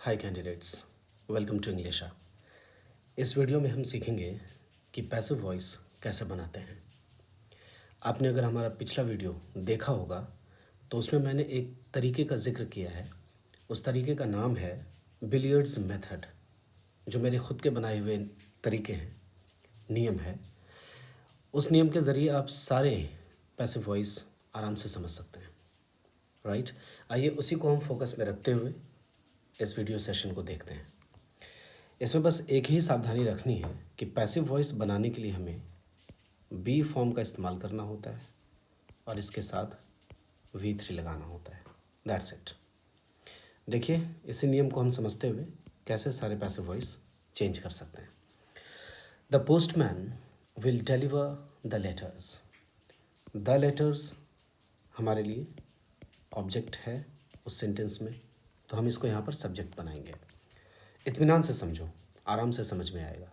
Hi candidates, welcome to English. इस video में हम सीखेंगे कि पैसिव वॉइस कैसे बनाते हैं। आपने अगर हमारा पिछला वीडियो देखा होगा तो उसमें मैंने एक तरीके का जिक्र किया है। उस तरीके का नाम है बिलियर्ड्स मेथड, जो मेरे खुद के बनाए हुए तरीके हैं, नियम है। उस नियम के ज़रिए आप सारे पैसिव वॉइस आराम से समझ सकते हैं। राइट, आइए उसी को हम फोकस में रखते हुए इस वीडियो सेशन को देखते हैं। इसमें बस एक ही सावधानी रखनी है कि पैसिव वॉइस बनाने के लिए हमें बी फॉर्म का इस्तेमाल करना होता है और इसके साथ V3 लगाना होता है। That's it. देखिए, इसी नियम को हम समझते हुए कैसे सारे पैसिव वॉइस चेंज कर सकते हैं। The postman will deliver the letters. The letters हमारे लिए ऑब्जेक्ट है उस सेंटेंस में, तो हम इसको यहाँ पर सब्जेक्ट बनाएंगे। इत्मीनान से समझो, आराम से समझ में आएगा।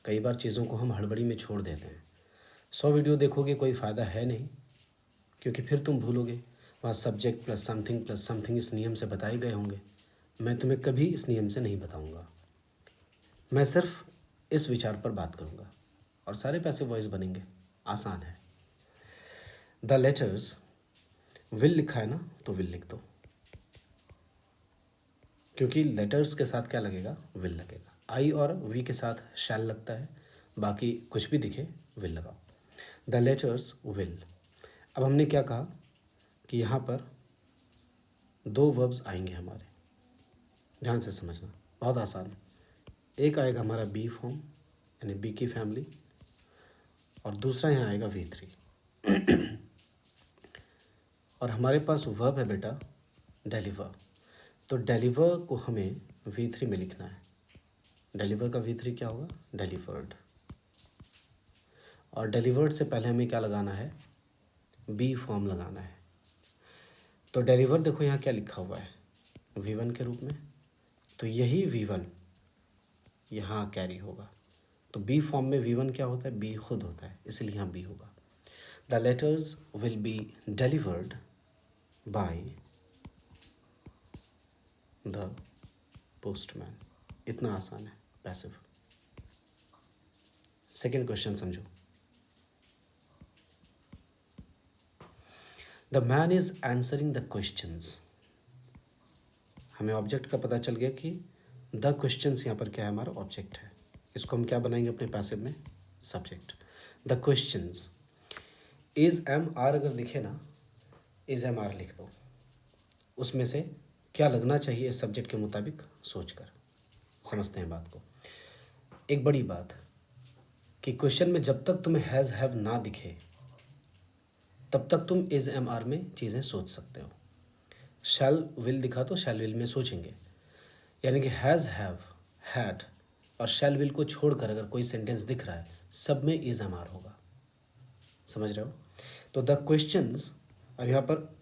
कई बार चीज़ों को हम हड़बड़ी में छोड़ देते हैं। 100 वीडियो देखोगे कोई फ़ायदा है नहीं, क्योंकि फिर तुम भूलोगे। वहाँ सब्जेक्ट प्लस समथिंग इस नियम से बताए गए होंगे। मैं तुम्हें कभी इस नियम से नहीं बताऊँगा। मैं सिर्फ इस विचार पर बात करूँगा और सारे पैसिव वॉइस बनेंगे। आसान है। द लेटर्स विल लिखा है ना, तो विल लिख दो, क्योंकि लेटर्स के साथ क्या लगेगा? विल लगेगा। आई और वी के साथ शैल लगता है, बाकी कुछ भी दिखे विल लगाओ। The letters will. अब हमने क्या कहा कि यहाँ पर दो वर्ब्स आएंगे हमारे। ध्यान से समझना, बहुत आसान है। एक आएगा हमारा बी फॉर्म, यानी बी की फैमिली, और दूसरा यहाँ आएगा V3। और हमारे पास वर्ब है बेटा डिलीवर, तो डिलीवर को हमें V3 में लिखना है। डिलीवर का V3 क्या होगा? डिलीवर्ड। और डिलीवर्ड से पहले हमें क्या लगाना है? बी फॉर्म लगाना है। तो डिलीवर देखो यहाँ क्या लिखा हुआ है? V1 के रूप में, तो यही V1 यहाँ कैरी होगा। तो बी फॉर्म में V1 क्या होता है? बी खुद होता है, इसलिए यहाँ बी होगा। The letters will be delivered by the postman. इतना आसान है पैसिव। सेकेंड क्वेश्चन समझो। The man is answering the questions. हमें ऑब्जेक्ट का पता चल गया कि द क्वेश्चंस यहाँ पर क्या है? हमारा ऑब्जेक्ट है। इसको हम क्या बनाएंगे अपने पैसिव में? Subject. The questions is am are अगर दिखे ना, इज एम आर लिख दो। उसमें से क्या लगना चाहिए इस सब्जेक्ट के मुताबिक सोचकर। समझते हैं बात को। एक बड़ी बात कि क्वेश्चन में जब तक तुम्हें हैज़ हैव ना दिखे तब तक तुम इज एम आर में चीज़ें सोच सकते हो। शैल विल दिखा तो शैल विल में सोचेंगे, यानी कि हैज़ हैव हैड और शैल विल को छोड़कर अगर कोई सेंटेंस दिख रहा है, सब में इज एम आर होगा। समझ रहे हो? तो द क्वेश्चंस, अब यहाँ पर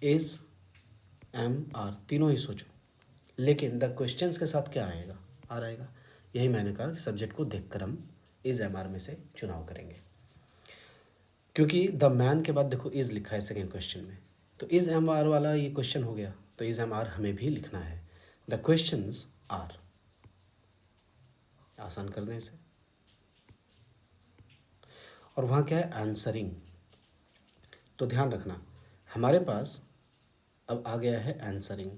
इज एम आर तीनों ही सोचो, लेकिन द क्वेश्चंस के साथ क्या आएगा? आर आएगा। यही मैंने कहा कि सब्जेक्ट को देखकर हम इज एम आर में से चुनाव करेंगे, क्योंकि द मैन के बाद देखो इज लिखा है सेकेंड क्वेश्चन में, तो इज एम आर वाला ये क्वेश्चन हो गया, तो इज एम आर हमें भी लिखना है। The questions are. आसान कर दें इसे। और वहाँ क्या है? आंसरिंग। तो ध्यान रखना, हमारे पास अब आ गया है आंसरिंग।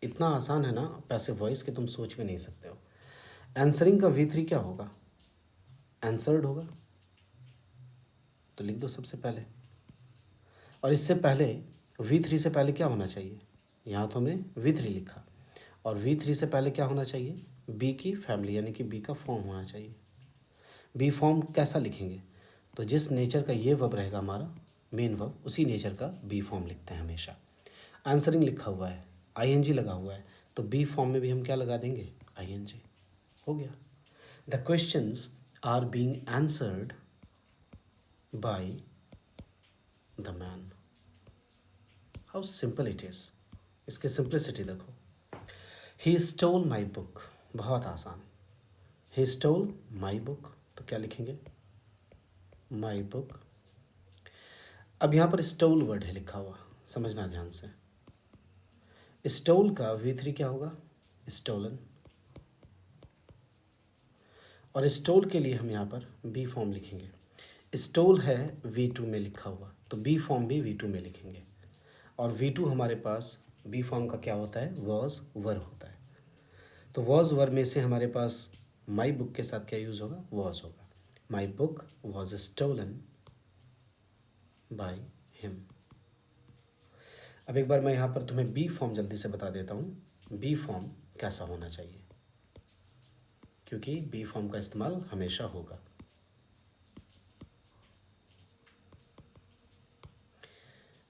इतना आसान है ना पैसिव वॉइस कि तुम सोच भी नहीं सकते हो। आंसरिंग का V3 क्या होगा? आंसर्ड होगा, तो लिख दो सबसे पहले। और इससे पहले V3 से पहले क्या होना चाहिए? यहाँ तो हमने V3 लिखा, और V3 से पहले क्या होना चाहिए? बी की फैमिली, यानी कि बी का फॉर्म होना चाहिए। बी फॉर्म कैसा लिखेंगे? तो जिस नेचर का ये वर्ब रहेगा हमारा मेन वर्ब, उसी नेचर का बी फॉर्म लिखते हैं हमेशा। आंसरिंग लिखा हुआ है, ING लगा हुआ है, तो बी फॉर्म में भी हम क्या लगा देंगे? ING। हो गया। The questions are being answered by the man. How simple it is. इसकी सिंप्लिसिटी देखो। He stole my book. बहुत आसान। ही स्टोल माई बुक, तो क्या लिखेंगे? My book. अब यहाँ पर स्टोल वर्ड है लिखा हुआ, समझना ध्यान से। स्टोल का V3 क्या होगा? स्टोलन। और स्टोल के लिए हम यहाँ पर बी फॉर्म लिखेंगे। स्टोल है V2 में लिखा हुआ, तो बी फॉर्म भी V2 में लिखेंगे। और V2 हमारे पास बी फॉर्म का क्या होता है? वॉज वर होता है। तो वॉज वर में से हमारे पास माई बुक के साथ क्या यूज़ होगा? वॉज होगा। My book was stolen by him. अब एक बार मैं यहाँ पर तुम्हें बी फॉर्म जल्दी से बता देता हूँ। बी फॉर्म कैसा होना चाहिए, क्योंकि बी फॉर्म का इस्तेमाल हमेशा होगा।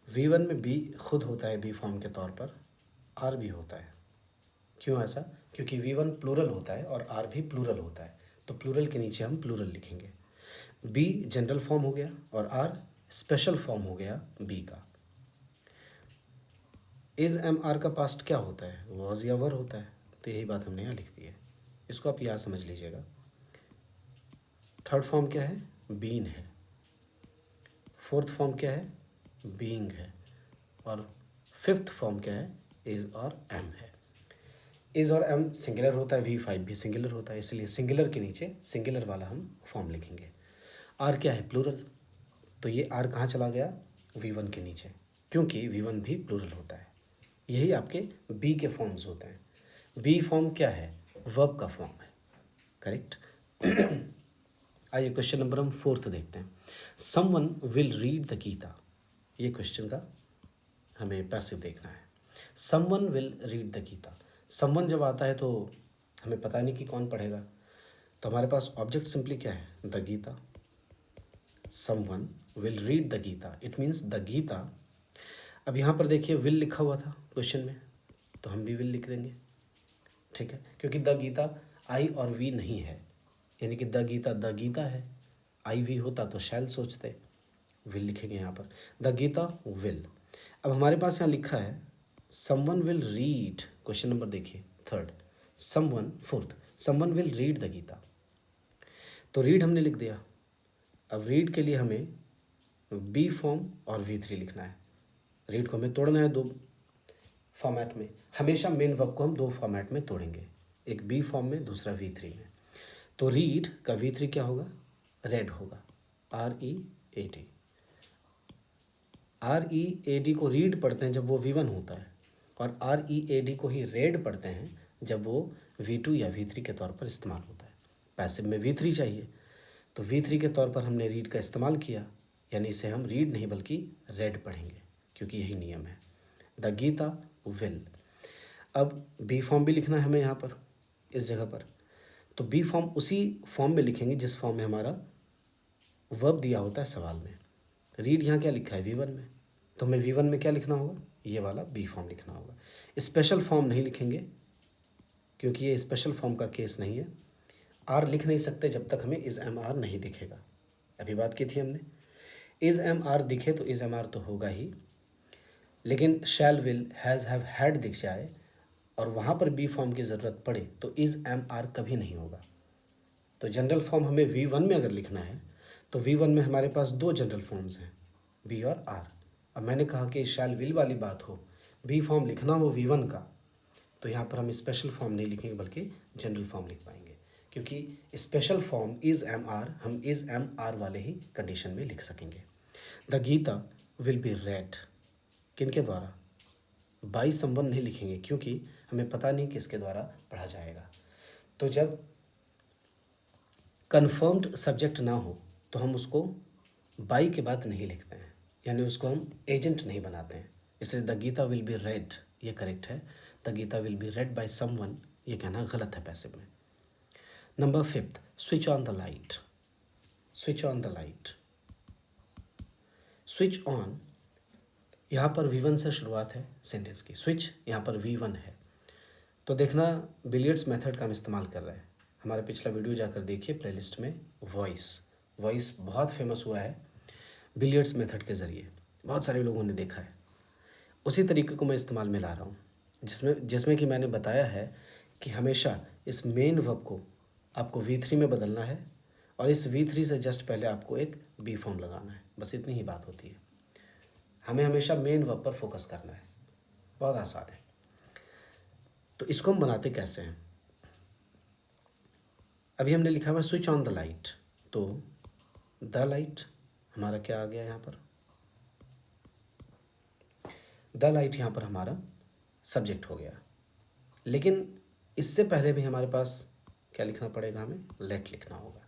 V1 में बी खुद होता है बी फॉर्म के तौर पर, आर भी होता है। क्यों ऐसा? क्योंकि V1 प्लूरल होता है और आर भी प्लूरल होता है, तो प्लूरल के नीचे हम प्लूरल लिखेंगे। बी जनरल फॉर्म हो गया और आर स्पेशल फॉर्म हो गया बी का। इज एम आर का पास्ट क्या होता है? वॉज या वर होता है, तो यही बात हमने यहाँ लिख दी है। इसको आप याद समझ लीजिएगा। थर्ड फॉर्म क्या है? बीन है। फोर्थ फॉर्म क्या है? बीइंग है। और फिफ्थ फॉर्म क्या है? इज और एम है। इज और एम सिंगुलर होता है, V5 भी सिंगुलर होता है, इसलिए सिंगुलर के नीचे सिंगुलर वाला हम फॉर्म लिखेंगे। आर क्या है? प्लूरल, तो ये आर कहाँ चला गया? V1 के नीचे, क्योंकि V1 भी प्लूरल होता है। यही आपके बी के फॉर्म्स होते हैं। बी फॉर्म क्या है? वर्ब का फॉर्म है। करेक्ट। आइए क्वेश्चन नंबर हम फोर्थ देखते हैं। Someone will read the Gita. ये क्वेश्चन का हमें पैसिव देखना है। Someone will read the Gita. Someone जब आता है तो हमें पता नहीं कि कौन पढ़ेगा, तो हमारे पास ऑब्जेक्ट सिंपली क्या है? The Gita. Someone will read the Gita, it means the Gita. अब यहाँ पर देखिए विल लिखा हुआ था क्वेश्चन में, तो हम भी विल लिख देंगे। ठीक है, क्योंकि द गीता आई और वी नहीं है, यानी कि द गीता है। आई वी होता तो शैल सोचते, विल लिखेंगे यहाँ पर। The Gita will. अब हमारे पास यहाँ लिखा है someone will read, question number देखिए third. Someone fourth, someone will read the Gita, तो रीड हमने लिख दिया। अब रीड के लिए हमें बी फॉर्म और V3 लिखना है। रीड को हमें तोड़ना है दो फॉर्मेट में। हमेशा मेन वर्ब को हम दो फॉर्मेट में तोड़ेंगे, एक बी फॉर्म में, दूसरा V3 में। तो रीड का V3 क्या होगा? रेड होगा, READ। READ को रीड पढ़ते हैं जब वो V1 होता है, और READ को ही रेड पढ़ते हैं जब वो V2 या V3 के तौर पर इस्तेमाल होता है। पैसिव में V3 चाहिए, तो V3 के तौर पर हमने रीड का इस्तेमाल किया, यानी इसे हम रीड नहीं बल्कि रेड पढ़ेंगे, क्योंकि यही नियम है। The Gita will. अब बी फॉर्म भी लिखना है हमें यहाँ पर इस जगह पर, तो बी फॉर्म उसी फॉर्म में लिखेंगे जिस फॉर्म में हमारा वर्ब दिया होता है सवाल में। रीड यहाँ क्या लिखा है? V1 में, तो हमें V1 में क्या लिखना होगा? ये वाला बी फॉर्म लिखना होगा। स्पेशल फॉर्म नहीं लिखेंगे, क्योंकि ये स्पेशल फॉर्म का केस नहीं है। आर लिख नहीं सकते जब तक हमें इज एम आर नहीं दिखेगा। अभी बात की थी हमने, इज एम आर दिखे तो इज एम आर तो होगा ही, लेकिन शैल विल हैज़ हैव हैड दिख जाए और वहाँ पर बी फॉर्म की ज़रूरत पड़े तो इज एम आर कभी नहीं होगा। तो जनरल फॉर्म हमें V1 में अगर लिखना है तो V1 में हमारे पास दो जनरल फॉर्म्स हैं, बी और आर। अब मैंने कहा कि शैल विल वाली बात हो, बी फॉर्म लिखना हो V1 का, तो यहाँ पर हम स्पेशल फॉर्म नहीं लिखेंगे बल्कि जनरल फॉर्म लिख पाएंगे, क्योंकि special form is am are हम इज़ एम आर वाले ही कंडीशन में लिख सकेंगे। The Gita will be read, किनके द्वारा? बाई समवन नहीं लिखेंगे, क्योंकि हमें पता नहीं किसके द्वारा पढ़ा जाएगा। तो जब कन्फर्म्ड सब्जेक्ट ना हो तो हम उसको बाई के बाद नहीं लिखते हैं, यानी उसको हम एजेंट नहीं बनाते हैं। इसलिए the Gita will be read ये करेक्ट है, the Gita will be read by someone ये कहना गलत है पैसिव में। Number fifth, switch on the light. Switch on the light, switch on यहाँ पर V1 से शुरुआत है सेंटेंस की, स्विच यहाँ पर V1 है। तो देखना बिलियर्ड्स मेथड का हम इस्तेमाल कर रहे हैं। हमारा पिछला वीडियो जाकर देखिए प्लेलिस्ट में, वॉइस बहुत फेमस हुआ है बिलियर्ड्स मेथड के ज़रिए, बहुत सारे लोगों ने देखा है। उसी तरीके को मैं इस्तेमाल में ला रहा हूँ, जिसमें कि मैंने बताया है कि हमेशा इस मेन वर्ब को आपको V3 में बदलना है और इस V3 से जस्ट पहले आपको एक बी फॉर्म लगाना है, बस इतनी ही बात होती है। हमें हमेशा मेन वर्ब पर फोकस करना है, बहुत आसान है। तो इसको हम बनाते कैसे हैं? अभी हमने लिखा हुआ स्विच ऑन द लाइट, तो द लाइट हमारा क्या आ गया यहाँ पर? द लाइट यहाँ पर हमारा सब्जेक्ट हो गया। लेकिन इससे पहले भी हमारे पास क्या लिखना पड़ेगा? हमें लेट लिखना होगा,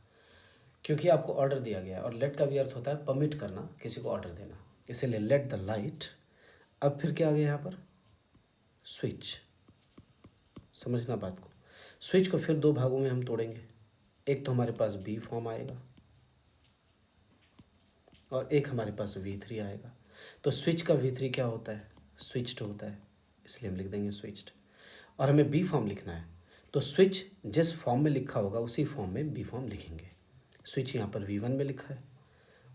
क्योंकि आपको ऑर्डर दिया गया है और लेट का भी अर्थ होता है परमिट करना, किसी को ऑर्डर देना, इसीलिए लेट द लाइट। अब फिर क्या आ गया यहाँ पर? स्विच। समझना बात को। स्विच को फिर दो भागों में हम तोड़ेंगे। एक तो हमारे पास बी फॉर्म आएगा और एक हमारे पास V3 आएगा। तो स्विच का V3 क्या होता है? स्विच्ड होता है, इसलिए हम लिख देंगे स्विच्ड। और हमें बी फॉर्म लिखना है, तो स्विच जिस फॉर्म में लिखा होगा उसी फॉर्म में बी फॉर्म लिखेंगे। स्विच यहाँ पर V1 में लिखा है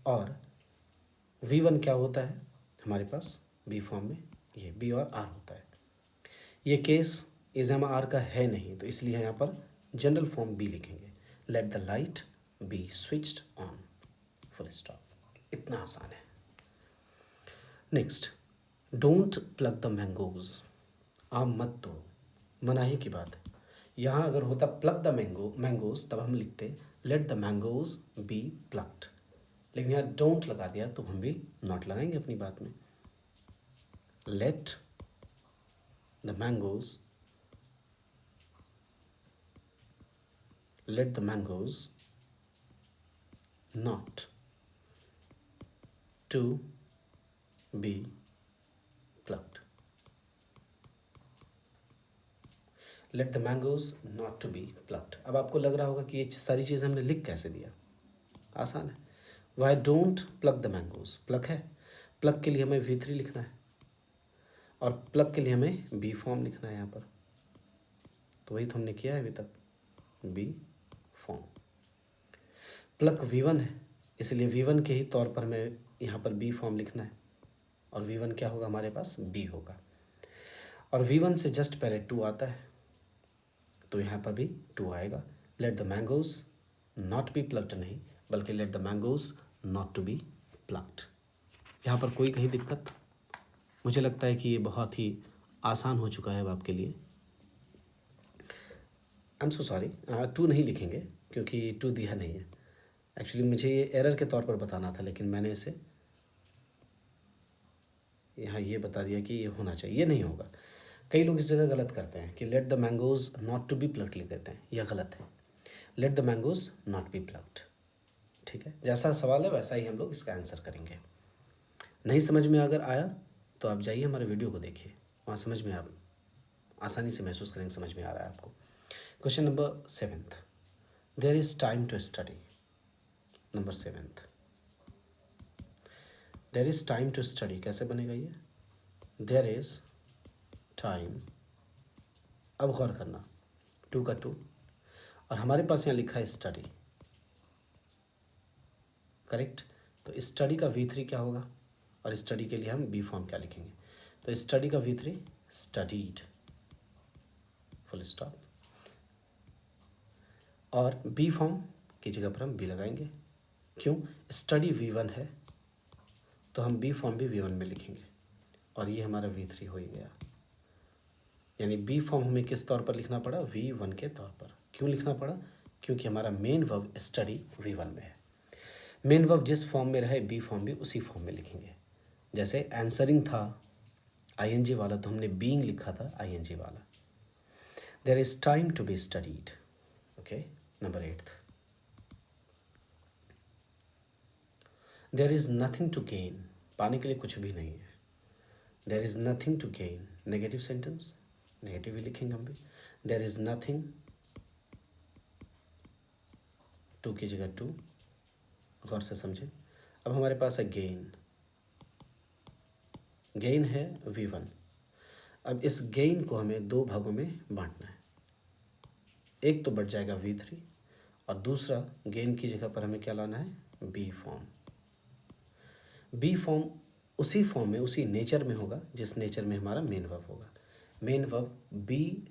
और V1 क्या होता है हमारे पास बी फॉर्म में? ये बी और आर होता है। ये केस इज़म आर का है नहीं, तो इसलिए यहाँ पर जनरल फॉर्म बी लिखेंगे। Let the light B switched on, full stop. इतना आसान है। Next, don't plug the mangoes. आम मत तोड़ो, मनाही की बात है। यहाँ अगर होता प्लग द मैंगोज, तब हम लिखते let the mangoes be plucked, लेकिन यहाँ डोंट लगा दिया तो हम भी नॉट लगाएंगे अपनी बात में। Late the mangoes not to be plucked. Let the mangoes not to be plucked. अब आपको लग रहा होगा कि ये सारी चीज़ हमने लिख कैसे दिया? आसान है। Why don't pluck the mangoes? Pluck है, प्लक के लिए हमें V3 लिखना है और प्लक के लिए हमें बी फॉर्म लिखना है यहाँ पर। तो वही तो हमने किया है अभी तक, बी फॉर्म। प्लक V1 है, इसलिए V1 के ही तौर पर हमें यहाँ पर बी फॉर्म लिखना है और V1 क्या होगा हमारे पास? बी होगा। और V1 से जस्ट पहले 2 आता है, तो यहाँ पर भी 2 आएगा। Let the mangoes not be plucked नहीं, बल्कि let the mangoes not to be plucked. यहाँ पर कोई कहीं दिक्कत? मुझे लगता है कि ये बहुत ही आसान हो चुका है अब आपके लिए। आई एम सो सॉरी, 2 नहीं लिखेंगे क्योंकि 2 दिया नहीं है। एक्चुअली मुझे ये एरर के तौर पर बताना था, लेकिन मैंने इसे यहाँ ये बता दिया कि ये होना चाहिए। ये नहीं होगा। कई लोग इस जगह गलत करते हैं कि let the mangoes not to be plucked लिख देते हैं, यह गलत है। Let the mangoes not be plucked. ठीक है, जैसा सवाल है वैसा ही हम लोग इसका आंसर करेंगे। नहीं समझ में अगर आया तो आप जाइए हमारे वीडियो को देखिए, वहाँ समझ में आप आसानी से महसूस करेंगे, समझ में आ रहा है आपको। Question number 7, there is time to study. Number 7, there is time to study कैसे बनेगा ये? देयर इज़ टाइम, अब गौर करना, 2 का 2 और हमारे पास यहाँ लिखा है स्टडी, करेक्ट। तो स्टडी का V3 क्या होगा और स्टडी के लिए हम बी फॉर्म क्या लिखेंगे? तो स्टडी का V3 स्टडीड, फुल स्टॉप। और बी फॉर्म की जगह पर हम बी लगाएंगे। क्यों? स्टडी V1 है तो हम बी फॉर्म भी V1 में लिखेंगे और ये हमारा V3 हो ही गया। यानी बी फॉर्म हमें किस तौर पर लिखना पड़ा? V1 के तौर पर। क्यों लिखना पड़ा? क्योंकि हमारा मेन वर्ब स्टडी V1 में है। मेन वर्ब जिस फॉर्म में रहे बी फॉर्म भी उसी फॉर्म में लिखेंगे। जैसे आंसरिंग था ING वाला, तो हमने बीइंग लिखा था ING वाला। There is time to be studied. Okay, number 8, there is nothing to gain. पाने के लिए कुछ भी नहीं है। There is nothing to gain, negative sentence, negative ही लिखेंगे हम भी। देयर इज नथिंग, 2 की जगह 2, गौर से समझें। अब हमारे पास है गेन, गेन है V1। अब इस गेन को हमें 2 भागों में बांटना है। एक तो बढ़ जाएगा V3 और दूसरा गेन की जगह पर हमें क्या लाना है? Be form. बी फॉर्म उसी फॉर्म में, उसी नेचर में होगा जिस नेचर में हमारा मेन वर्ब होगा। मेन वर्ब बी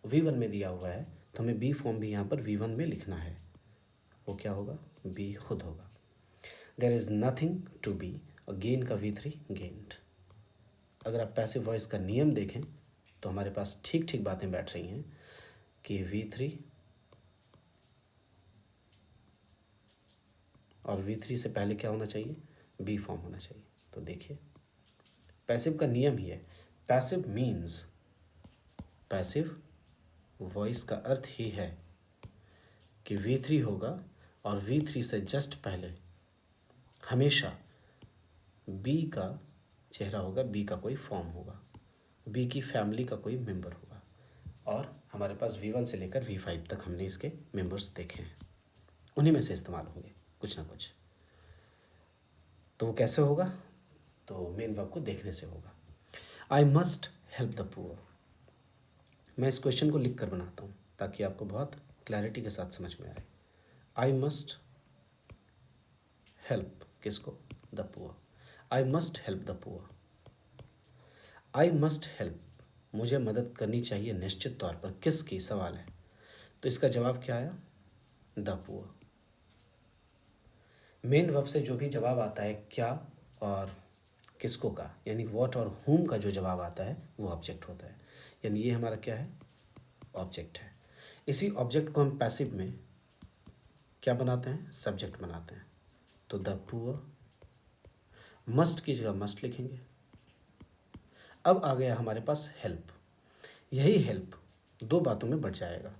V1 में दिया हुआ है तो हमें बी फॉर्म भी यहाँ पर V1 में लिखना है। वो क्या होगा? बी खुद होगा। There is nothing to be और गेन का V3 गेन्ड। अगर आप पैसिव वॉइस का नियम देखें तो हमारे पास ठीक ठीक बातें बैठ रही हैं कि V3 और V3 से पहले क्या होना चाहिए, बी फॉर्म होना चाहिए। तो देखिए पैसिव का नियम ही है, पैसिव मीन्स, पैसिव वॉइस का अर्थ ही है कि V3 होगा और V3 से जस्ट पहले हमेशा बी का चेहरा होगा, बी का कोई फॉर्म होगा, बी की फैमिली का कोई मेंबर होगा। और हमारे पास V1 से लेकर V5 तक हमने इसके मेंबर्स देखे हैं, उन्हीं में से इस्तेमाल होंगे कुछ ना कुछ। तो वो कैसे होगा, तो मेन वर्ब को देखने से होगा। I must help the poor. मैं इस क्वेश्चन को लिख कर बनाता हूँ ताकि आपको बहुत क्लैरिटी के साथ समझ में आए। आई मस्ट हेल्प किसको, the poor. I must help the poor. I must help, मुझे मदद करनी चाहिए निश्चित तौर पर, किसकी सवाल है, तो इसका जवाब क्या आया, द पुअर। मेन वर्ब से जो भी जवाब आता है क्या और किसको का, यानी व्हाट और whom का जो जवाब आता है वो ऑब्जेक्ट होता है, यानी ये हमारा क्या है, ऑब्जेक्ट है। इसी ऑब्जेक्ट को हम पैसिव में क्या बनाते हैं, सब्जेक्ट बनाते हैं। तो द पुअर, मस्ट की जगह मस्ट लिखेंगे। अब आ गया हमारे पास हेल्प। यही हेल्प दो बातों में बढ़ जाएगा,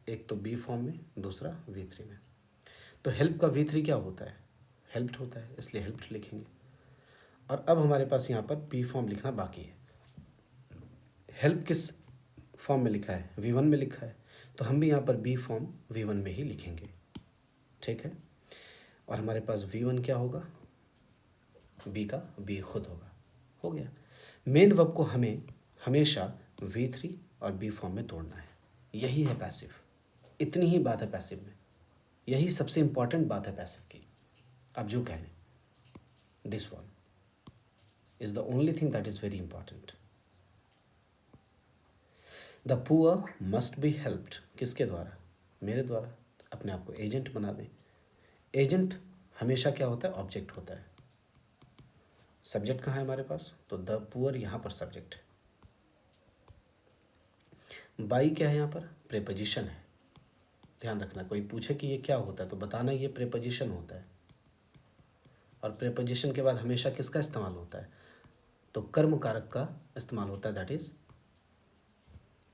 एक तो बी फॉर्म में, दूसरा V3 में। तो हेल्प का V3 क्या होता है, हेल्प्ड होता है, इसलिए हेल्प्ड लिखेंगे। और अब हमारे पास यहाँ पर बी फॉर्म लिखना बाकी है। हेल्प किस फॉर्म में लिखा है, V1 में लिखा है, तो हम भी यहाँ पर बी फॉर्म V1 में ही लिखेंगे, ठीक है। और हमारे पास V1 क्या होगा, बी का बी खुद होगा, हो गया। मेन वर्ब को हमें हमेशा V3 और बी फॉर्म में तोड़ना है, यही है पैसिव। इतनी ही बात है पैसिव में, यही सबसे इंपॉर्टेंट बात है पैसिव की। आप जो कह लें, this one is the only thing that is very important. The poor must be helped, किसके द्वारा, मेरे द्वारा। अपने आप को एजेंट बना दें। एजेंट हमेशा क्या होता है, ऑब्जेक्ट होता है। सब्जेक्ट कहाँ है हमारे पास, तो द पुअर यहाँ पर सब्जेक्ट है। बाई क्या है यहाँ पर, प्रेपोजिशन है। ध्यान रखना, कोई पूछे कि ये क्या होता है तो बताना ये प्रेपोजिशन होता है। और प्रेपोजिशन के बाद हमेशा किसका इस्तेमाल होता है, तो कर्म कारक का इस्तेमाल होता है, दैट इज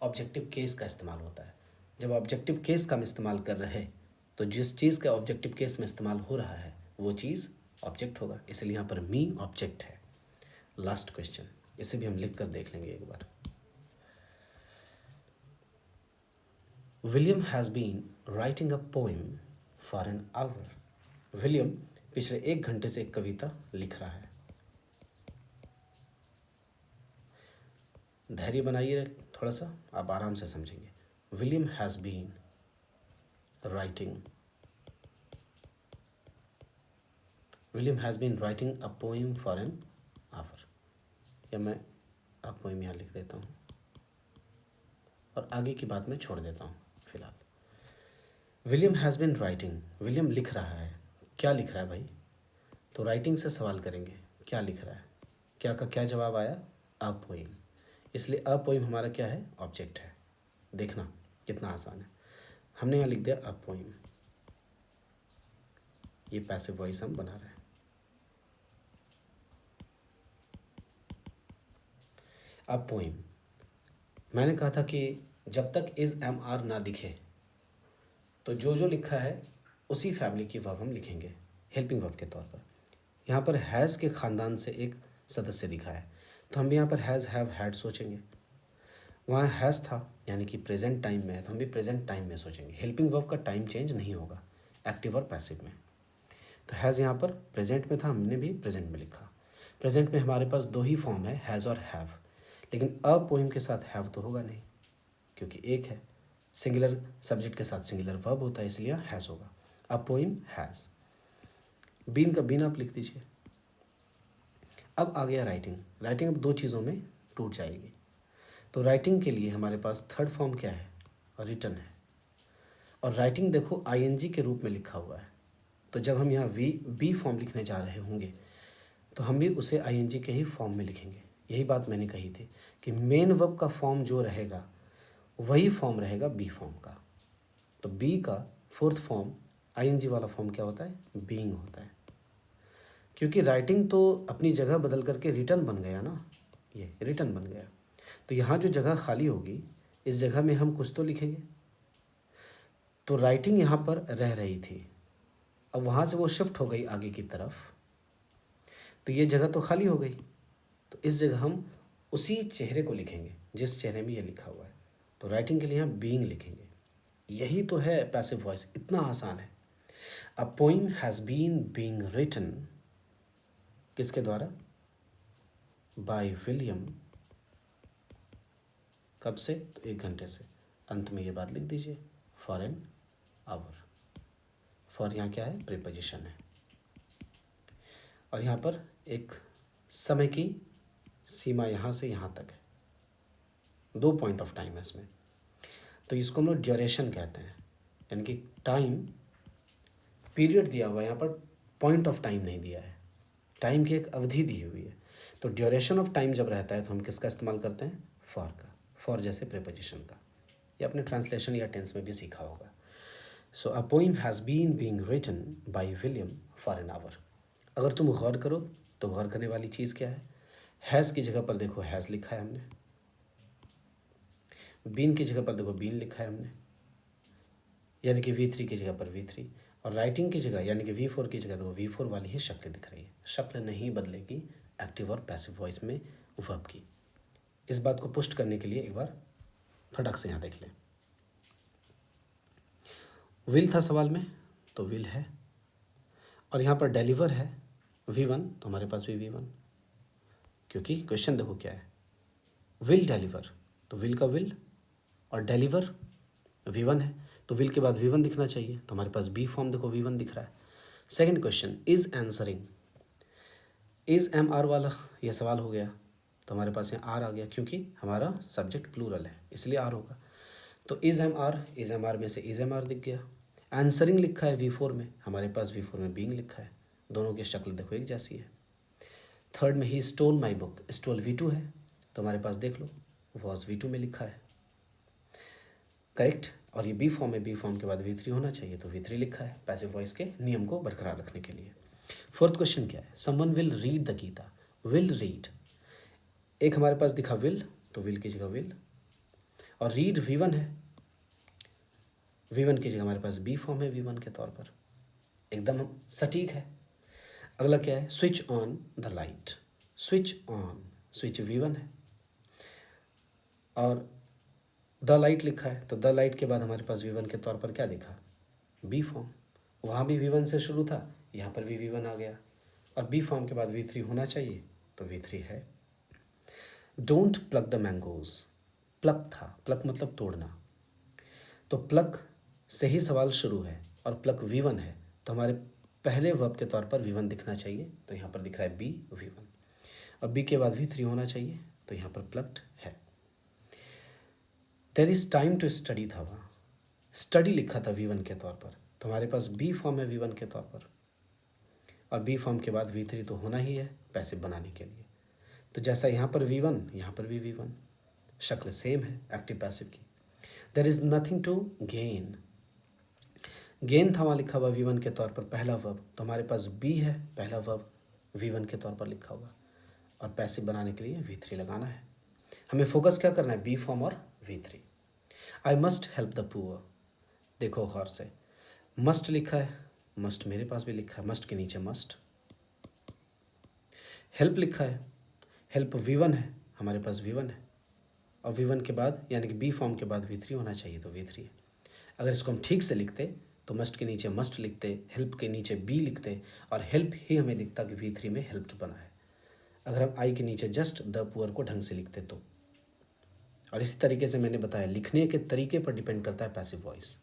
ऑब्जेक्टिव केस का इस्तेमाल होता है। जब ऑब्जेक्टिव केस का हम इस्तेमाल कर रहे हैं तो जिस चीज़ का ऑब्जेक्टिव केस में इस्तेमाल हो रहा है वो चीज़ ऑब्जेक्ट होगा, इसलिए यहाँ पर मी ऑब्जेक्ट है। लास्ट क्वेश्चन, इसे भी हम लिख कर देख लेंगे एक बार। William has been writing a poem for an hour. William पिछले 1 घंटे से एक कविता लिख रहा है। धैर्य बनाइए थोड़ा सा, आप आराम से समझेंगे। William has been writing, William has been writing a poem for an hour, या मैं अब पोएम यहाँ लिख देता हूँ और आगे की बात मैं छोड़ देता हूँ फिलहाल। William has been writing, William लिख रहा है। क्या लिख रहा है भाई, तो राइटिंग से सवाल करेंगे, क्या लिख रहा है, क्या का क्या जवाब आया, अ पोएम। इसलिए अ पोएम हमारा क्या है, ऑब्जेक्ट है। देखना कितना आसान है, हमने यहाँ लिख दिया अ पोएम। ये पैसिव वॉइस हम बना रहे हैं। अ पोएम, मैंने कहा था कि जब तक इज एम आर ना दिखे तो जो लिखा है उसी फैमिली की वर्ब हम लिखेंगे हेल्पिंग वर्ब के तौर पर। यहाँ पर हैज़ के ख़ानदान से एक सदस्य दिखा है तो हम भी यहाँ पर हैज़ हैव हैड सोचेंगे। वहाँ हैज़ था यानी कि प्रेजेंट टाइम में है तो हम भी प्रेजेंट टाइम में सोचेंगे। हेल्पिंग वर्ब का टाइम चेंज नहीं होगा एक्टिव और पैसिव में। तो हैज़ यहाँ पर प्रेजेंट में था, हमने भी प्रेजेंट में लिखा। प्रेजेंट में हमारे पास 2 ही फॉर्म है, हैज़ और हैव, लेकिन अ पोएम के साथ हैव तो होगा नहीं क्योंकि एक है। सिंगुलर सब्जेक्ट के साथ सिंगुलर वर्ब होता है इसलिए हैज़ होगा। A poem has. बीन का बीन आप लिख दीजिए। अब आ गया राइटिंग। राइटिंग अब 2 चीज़ों में टूट जाएगी। तो राइटिंग के लिए हमारे पास थर्ड फॉर्म क्या है, रिटन है। और राइटिंग देखो आईएनजी के रूप में लिखा हुआ है, तो जब हम यहाँ बी फॉर्म लिखने जा रहे होंगे तो हम भी उसे आईएनजी के ही फॉर्म में लिखेंगे। यही बात मैंने कही थी कि मेन वर्ब का फॉर्म जो रहेगा वही फॉर्म रहेगा बी फॉर्म का। तो बी का फोर्थ फॉर्म आईएनजी वाला फॉर्म क्या होता है? बीइंग होता है। क्योंकि राइटिंग तो अपनी जगह बदल करके रिटर्न बन गया ना, ये रिटर्न बन गया। तो यहाँ जो जगह खाली होगी इस जगह में हम कुछ तो लिखेंगे। तो राइटिंग यहाँ पर रह रही थी, अब वहाँ से वो शिफ्ट हो गई आगे की तरफ, तो ये जगह तो खाली हो गई। तो इस जगह हम उसी चेहरे को लिखेंगे जिस चेहरे में ये लिखा हुआ है। तो राइटिंग के लिए हम बीइंग लिखेंगे। यही तो है पैसिव वॉइस, इतना आसान है। A poem has been being written किसके द्वारा? By William. कब से? तो 1 घंटे से। अंत में ये बात लिख दीजिए, फॉर एन आवर। फॉर यहाँ क्या है? प्रीपोजिशन है। और यहाँ पर एक समय की सीमा यहाँ से यहाँ तक है, 2 पॉइंट ऑफ टाइम है इसमें। तो इसको हम लोग ड्यूरेशन कहते हैं, यानी कि टाइम पीरियड दिया हुआ है, यहाँ पर पॉइंट ऑफ टाइम नहीं दिया है, टाइम की एक अवधि दी हुई है। तो ड्यूरेशन ऑफ टाइम जब रहता है तो हम किसका इस्तेमाल करते हैं? फॉर का। फॉर जैसे प्रीपोजिशन का, ये अपने ट्रांसलेशन या टेंस में भी सीखा होगा। So a poem has been being written by William for an hour. अगर तुम गौर करो तो गौर करने वाली चीज़ क्या है? हैज़ की जगह पर देखो हैज़ लिखा है हमने, बीन की जगह पर देखो बीन लिखा है हमने, यानी कि V3 की जगह पर V3, और राइटिंग की जगह यानी कि V4 की जगह देखो V4 वाली ही शक्ल दिख रही है। शक्ल नहीं बदलेगी एक्टिव और पैसिव वॉइस में वर्ब की। इस बात को पुष्ट करने के लिए एक बार फटक से यहाँ देख लें। विल था सवाल में, तो विल है, और यहाँ पर डिलीवर है V1, तो हमारे पास भी V1, क्योंकि क्वेश्चन देखो क्या है, विल डिलीवर, तो विल का विल, और डिलीवर V1 है, तो विल के बाद V1 दिखना चाहिए, तो हमारे पास बी फॉर्म देखो V1 दिख रहा है। Second question, is answering, is MR वाला यह सवाल हो गया, तो हमारे पास यहाँ आर आ गया, क्योंकि हमारा सब्जेक्ट प्लूरल है इसलिए आर होगा। तो इज MR में से इज MR दिख गया। आंसरिंग लिखा है V4 में, हमारे पास V4 में बीइंग लिखा है, दोनों की शक्ल देखो एक जैसी है। थर्ड में ही stole my book, stole V2 है, तो हमारे पास देख लो वॉज V2 में लिखा है, करेक्ट। और ये बी फॉर्म है, बी फॉर्म के बाद V3 होना चाहिए, तो V3 लिखा है पैसिव वॉइस के नियम को बरकरार रखने के लिए। फोर्थ क्वेश्चन क्या है? Someone will read the Gita, will read, एक हमारे पास दिखा विल, तो विल की जगह विल, और रीड V1 है, V1 की जगह हमारे पास बी फॉर्म है V1 के तौर पर, एकदम सटीक है। अगला क्या है? Switch on the light, switch on, switch V1 है, और द लाइट लिखा है, तो द लाइट के बाद हमारे पास V1 के तौर पर क्या लिखा? Be form. वहाँ भी V1 से शुरू था, यहाँ पर भी V1 आ गया, और बी फॉर्म के बाद V3 होना चाहिए, तो V3 है। Don't pluck the mangoes, pluck था, प्लक मतलब तोड़ना, तो प्लक से ही सवाल शुरू है, और प्लक V1 है, तो हमारे पहले वर्ब के तौर पर V1 दिखना चाहिए, तो यहाँ पर दिख रहा है बी V1, और बी के बाद V3 होना चाहिए, तो यहाँ पर प्लक्ड है। There is time to study था, वहाँ स्टडी लिखा था V1 के तौर पर, तो हमारे पास बी फॉर्म है V1 के तौर पर, और बी फॉर्म के बाद V3 तो होना ही है पैसिव बनाने के लिए। तो जैसा यहाँ पर V1 यहाँ पर भी V1, शक्ल सेम है एक्टिव पैसिव की। There is nothing to gain, gain था वहाँ लिखा हुआ V1 के तौर पर पहला वर्ब, तो हमारे पास बी है पहला वर्ब V1 के तौर पर लिखा हुआ, और पैसिव बनाने के लिए V3 लगाना है। हमें फोकस क्या करना है? बी फॉर्म और V3। I must help the poor, देखो गौर से, मस्ट लिखा है, मस्ट मेरे पास भी लिखा है, मस्ट के नीचे मस्ट, हेल्प लिखा है, हेल्प V1 है, हमारे पास V1 है, और V1 के बाद यानी कि बी फॉर्म के बाद V3 होना चाहिए, तो V3 है। अगर इसको हम ठीक से लिखते तो मस्ट के नीचे मस्ट लिखते, हेल्प के नीचे बी लिखते, और हेल्प ही हमें दिखता कि V3 में हेल्प्ड बना है। अगर हम आई के नीचे जस्ट द पुअर को ढंग से लिखते तो। और इसी तरीके से मैंने बताया लिखने के तरीके पर डिपेंड करता है पैसिव वॉइस,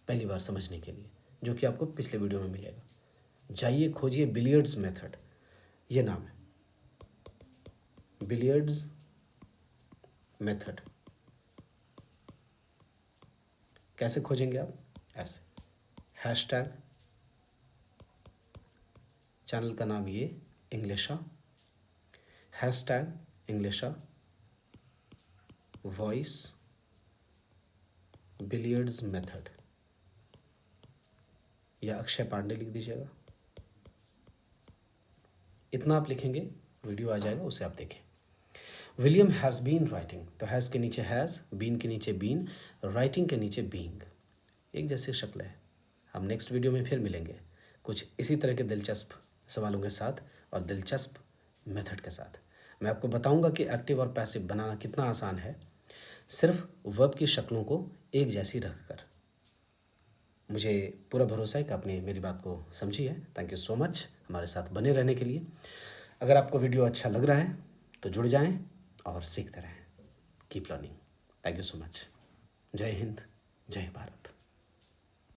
पहली बार समझने के लिए, जो कि आपको पिछले वीडियो में मिलेगा। जाइए खोजिए बिलियर्ड्स मेथड, ये नाम है बिलियर्ड्स मेथड। कैसे खोजेंगे आप? ऐसे, हैशटैग, चैनल का नाम ये इंग्लिशा, हैशटैग इंग्लिशा वॉइस बिलियर्ड्स मेथड, या अक्षय पांडे लिख दीजिएगा। इतना आप लिखेंगे, वीडियो आ जाएगा, उसे आप देखें। विलियम हैज़ बीन राइटिंग, तो हैज़ के नीचे हैज़, बीन के नीचे बीन, राइटिंग के नीचे बीइंग, एक जैसी शक्ल है। हम नेक्स्ट वीडियो में फिर मिलेंगे कुछ इसी तरह के दिलचस्प सवालों के साथ और दिलचस्प मेथड के साथ। मैं आपको बताऊंगा कि एक्टिव और पैसिव बनाना कितना आसान है, सिर्फ वर्ब की शक्लों को एक जैसी रखकर। मुझे पूरा भरोसा है कि आपने मेरी बात को समझी है। थैंक यू सो मच हमारे साथ बने रहने के लिए। अगर आपको वीडियो अच्छा लग रहा है तो जुड़ जाएं और सीखते रहें। Keep learning. Thank you so much. जय हिंद, जय भारत।